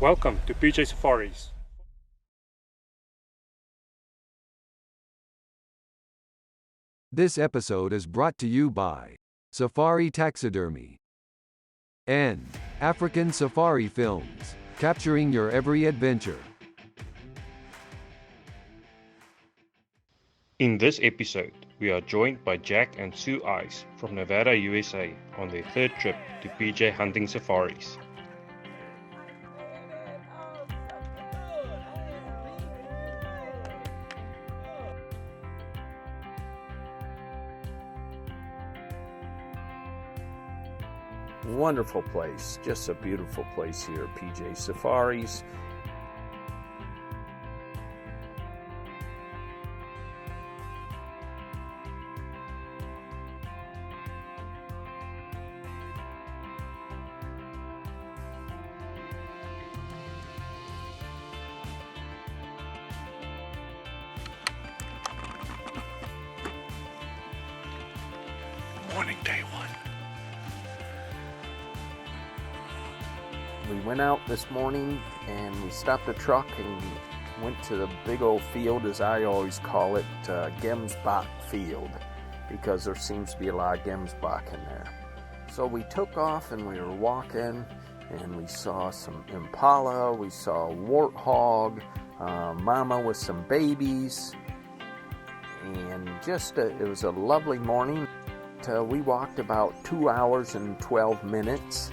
Welcome to PJ Safaris. This episode is brought to you by Safari Taxidermy and African Safari Films, capturing your every adventure. In this episode, we are joined by Jack and Sue Ice from Nevada, USA on their third trip to PJ hunting safaris. Wonderful place, just a beautiful place here at PJ Safaris. Morning, day one. We went out this morning and we stopped the truck and went to the big old field, as I always call it, Gemsbok field, because there seems to be a lot of Gemsbok in there. So we took off and we were walking and we saw some impala, we saw a warthog, mama with some babies, and just it was a lovely morning. We walked about 2 hours and 12 minutes,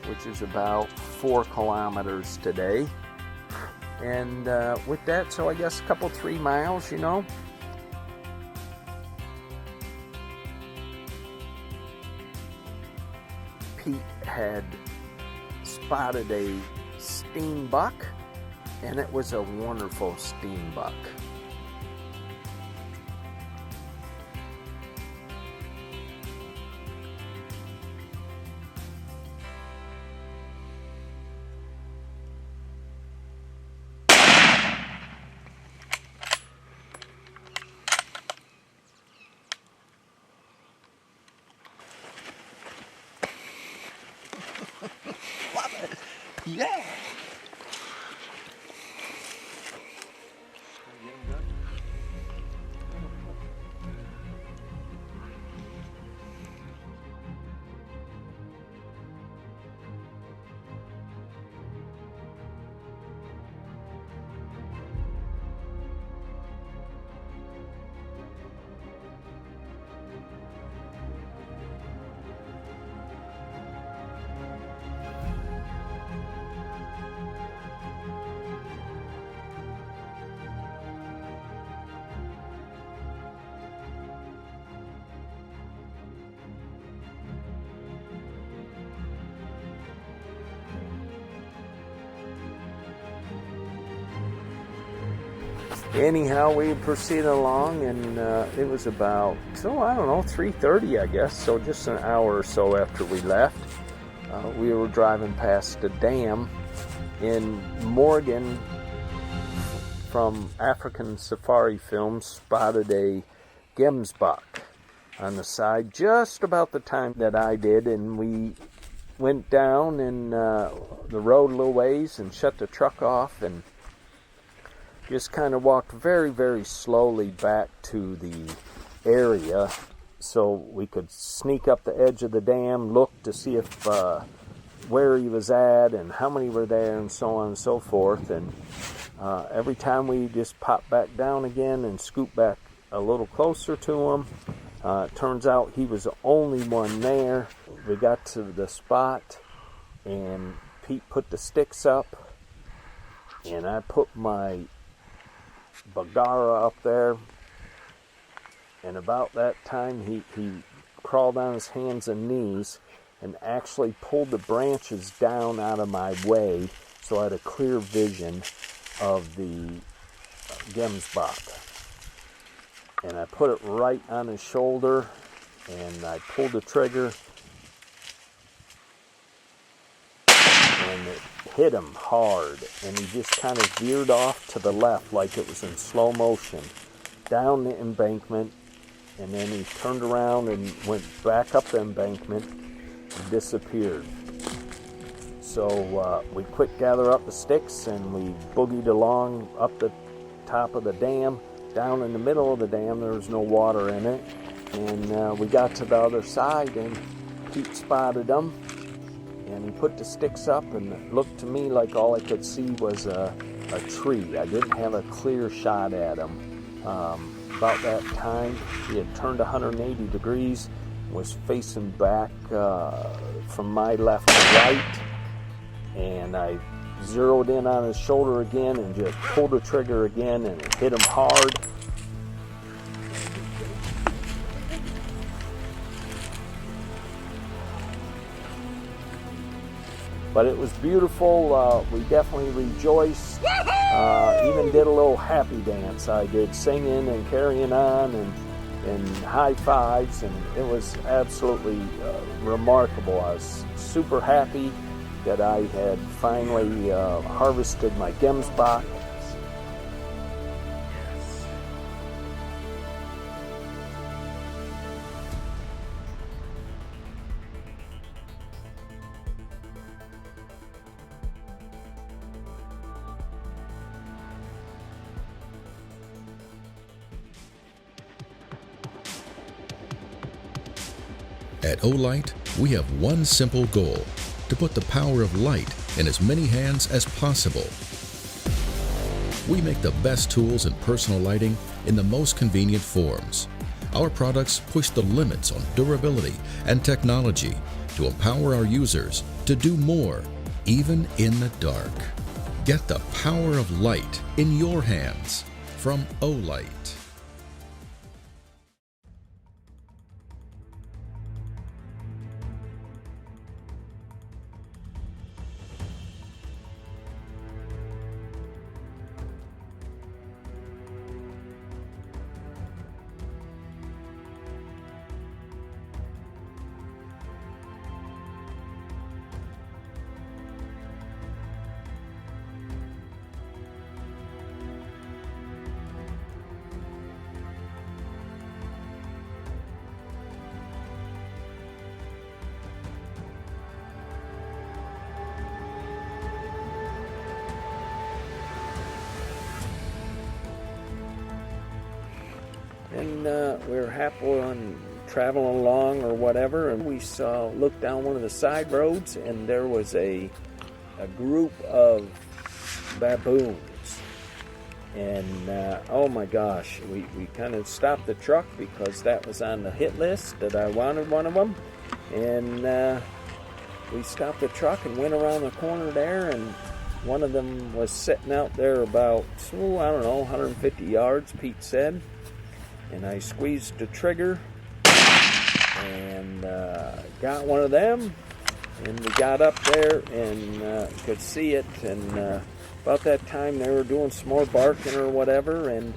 which is about 4 kilometers today. And with that, so I guess a couple 3 miles, you know. Pete had spotted a Steenbok, and it was a wonderful Steenbok. Yeah. Anyhow, we proceeded along, and it was about, I don't know, 3:30, I guess, so just an hour or so after we left. We were driving past a dam in Morgan. From African Safari Films, spotted a Gemsbok on the side just about the time that I did, and we went down in the road a little ways and shut the truck off and just kind of walked very, very slowly back to the area so we could sneak up the edge of the dam, look to see if where he was at and how many were there and so on and so forth. And every time we just popped back down again and scooped back a little closer to him. Turns out he was the only one there. We got to the spot and Pete put the sticks up and I put my Bagara up there, and about that time he crawled on his hands and knees and actually pulled the branches down out of my way so I had a clear vision of the Gemsbok. And I put it right on his shoulder and I pulled the trigger and it hit him hard, and he just kind of veered off to the left like it was in slow motion down the embankment, and then he turned around and went back up the embankment and disappeared. So So we quick gather up the sticks and we boogied along up the top of the dam. Down in the middle of the dam, there was no water in it. And we got to the other side and Pete spotted them. And he put the sticks up and it looked to me like all I could see was a tree. I didn't have a clear shot at him. About that time, he had turned 180 degrees, was facing back from my left to right, and I zeroed in on his shoulder again and just pulled the trigger again, and it hit him hard. But it was beautiful. We definitely rejoiced. Even did a little happy dance. I did singing and carrying on and high fives, and it was absolutely remarkable. I was super happy that I had finally harvested my Gemsbok. At Olight, we have one simple goal: to put the power of light in as many hands as possible. We make the best tools and personal lighting in the most convenient forms. Our products push the limits on durability and technology to empower our users to do more, even in the dark. Get the power of light in your hands from Olight. And we were happy on traveling along or whatever, and we looked down one of the side roads, and there was a group of baboons. And oh my gosh, we kind of stopped the truck because that was on the hit list that I wanted one of them. And we stopped the truck and went around the corner there, and one of them was sitting out there about, I don't know, 150 yards, Pete said. And I squeezed the trigger and got one of them, and we got up there and could see it, and about that time they were doing some more barking or whatever, and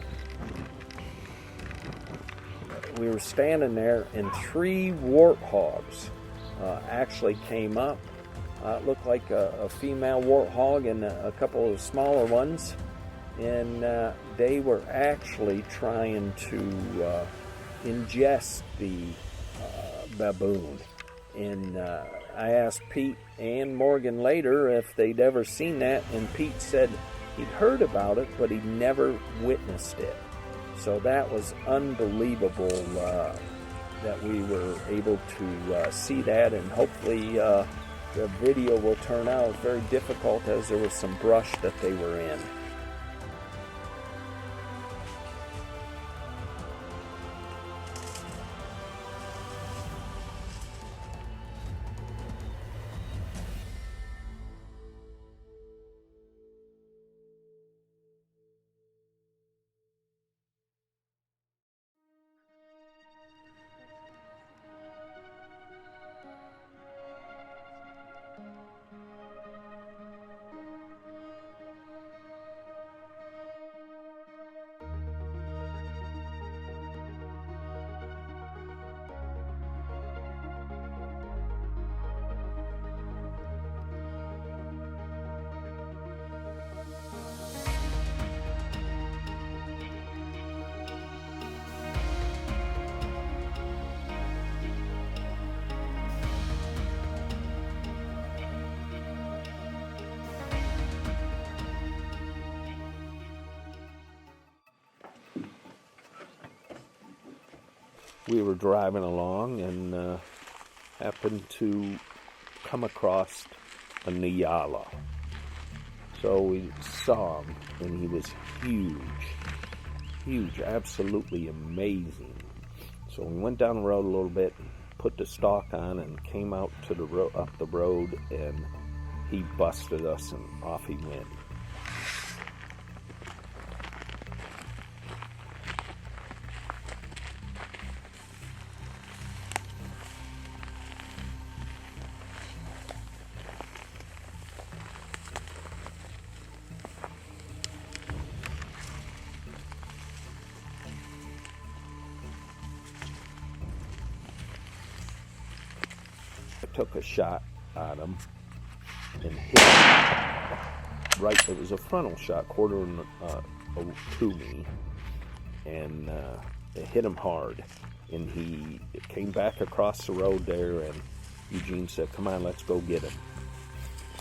we were standing there and 3 warthogs actually came up. It looked like a female warthog and a couple of smaller ones. And they were actually trying to ingest the baboon. And I asked Pete and Morgan later if they'd ever seen that, and Pete said he'd heard about it, but he'd never witnessed it. So that was unbelievable that we were able to see that, and hopefully the video will turn out. It was very difficult as there was some brush that they were in. we were driving along and happened to come across a Nyala. So we saw him, and he was huge, absolutely amazing. So we went down the road a little bit, put the stalk on, and came out to the up the road, and he busted us, and off he went. I took a shot at him and hit him right. It was a frontal shot, quartering to me, and it hit him hard. And he came back across the road there, and Eugene said, "Come on, let's go get him."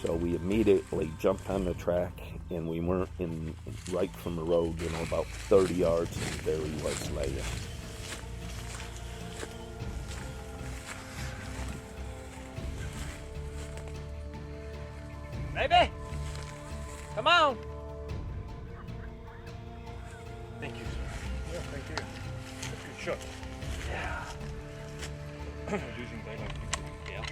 So we immediately jumped on the track, and we weren't right from the road, about 30 yards, and there he was laying. Baby, come on. Thank you, sir. Yeah, thank you. That's a good shot. Yeah. Losing daylight. Yeah.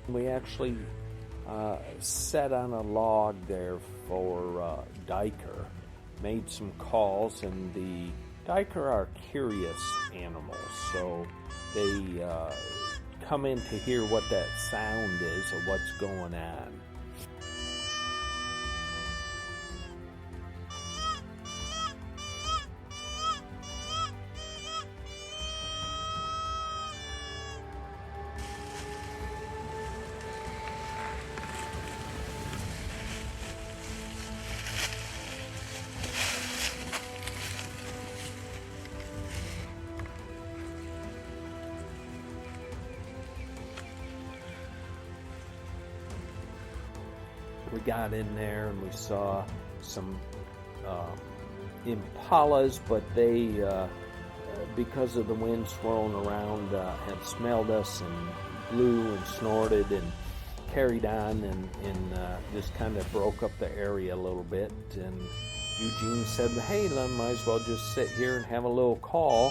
We actually sat on a log there for Duiker, made some calls, and the Duiker are curious animals, so they come in to hear what that sound is or what's going on. We got in there and we saw some impalas, but they, because of the wind swirling around, had smelled us and blew and snorted and carried on and just kind of broke up the area a little bit. And Eugene said, "Hey, might as well just sit here and have a little call,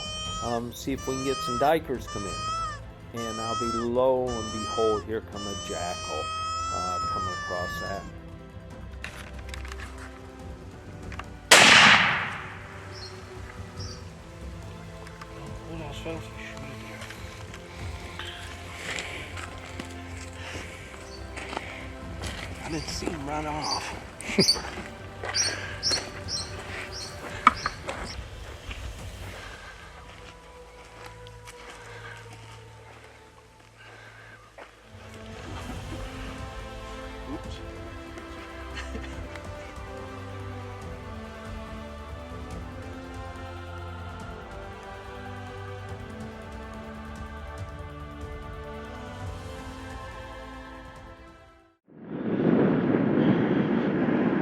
see if we can get some Duikers come in." And I'll be lo and behold, here come a jackal coming across that. All our selfish. I didn't see him run off. Oops.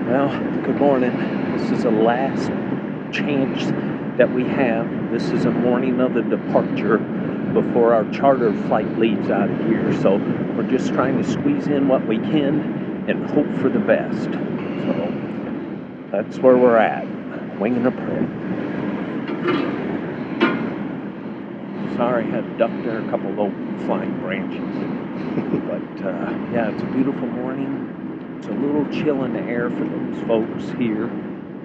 Well, good morning. This is the last chance that we have. This is the morning of the departure before our charter flight leaves out of here. So we're just trying to squeeze in what we can and hope for the best. So that's where we're at, winging a prayer. Sorry, I had to duck there a couple of low-flying branches. But yeah, it's a beautiful morning. It's a little chill in the air for those folks here,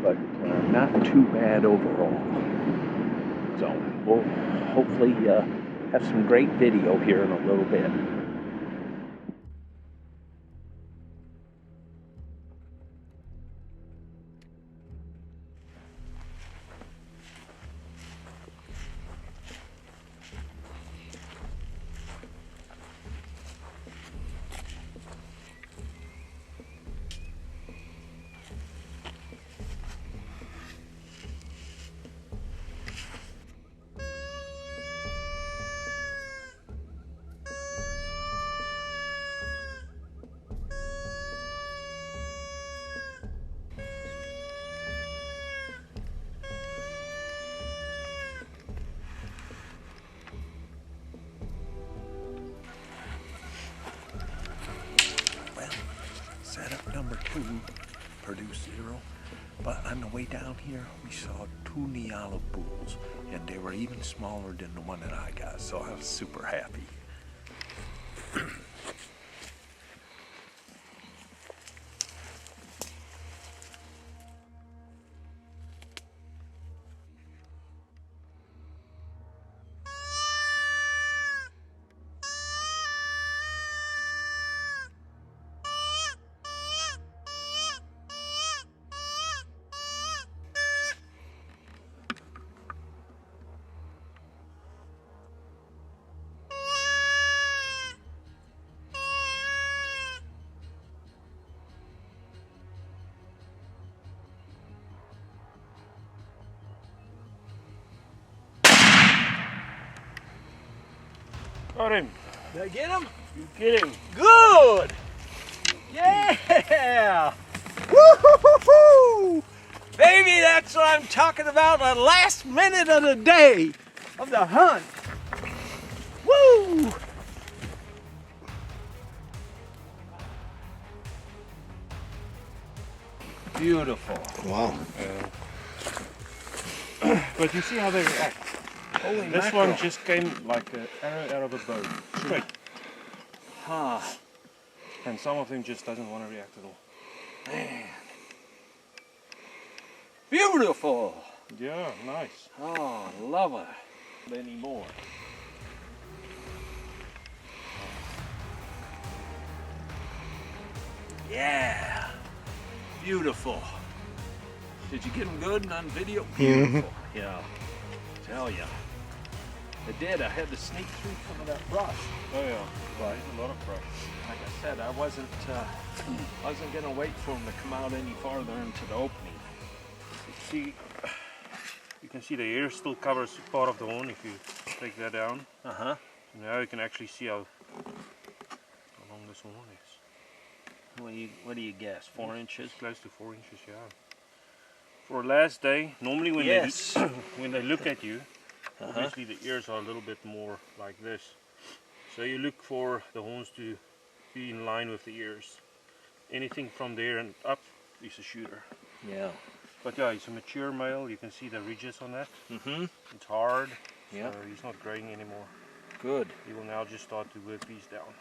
but not too bad overall. So we'll hopefully have some great video here in a little bit. number 2 produced 0. But on the way down here, we saw 2 Nyala bulls, and they were even smaller than the one that I got, so I was super happy. Got him. Did I get him? You get him. Good! Yeah! Woo-hoo-hoo-hoo! Baby, that's what I'm talking about, the last minute of the day of the hunt. Woo! Beautiful. Wow. But you see how they react. Holy This mackerel. one just came like an arrow out of a bow. Straight. Huh. And some of them just doesn't want to react at all. Man. Beautiful. Yeah, nice. Oh, love it. Any more? Yeah. Beautiful. Did you get them good and on video? Beautiful. Yeah. Tell ya. I did. I had to sneak through some of that brush. Oh yeah, right. A lot of brush. Like I said, I wasn't gonna wait for them to come out any farther into the opening. See, you can see the hair still covers part of the horn if you take that down. Uh-huh. So now you can actually see how long this horn is. What do you guess? 4 inches? Close to 4 inches, yeah. For last day, normally when Yes. they when they look at you, Uh-huh. obviously the ears are a little bit more like this. So you look for the horns to be in line with the ears. Anything from there and up is a shooter. Yeah. But yeah, he's a mature male. You can see the ridges on that. Mm-hmm. It's hard. Yeah. So he's not graying anymore. Good. He will now just start to work these down.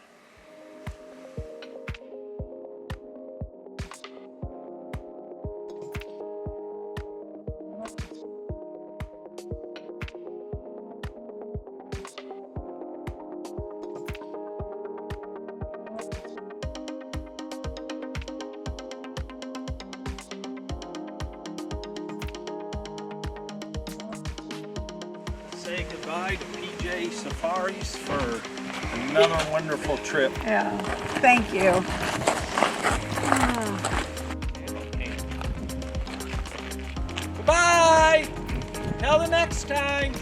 Say goodbye to PJ Safaris for another wonderful trip. Yeah, thank you. Goodbye! Till the next time.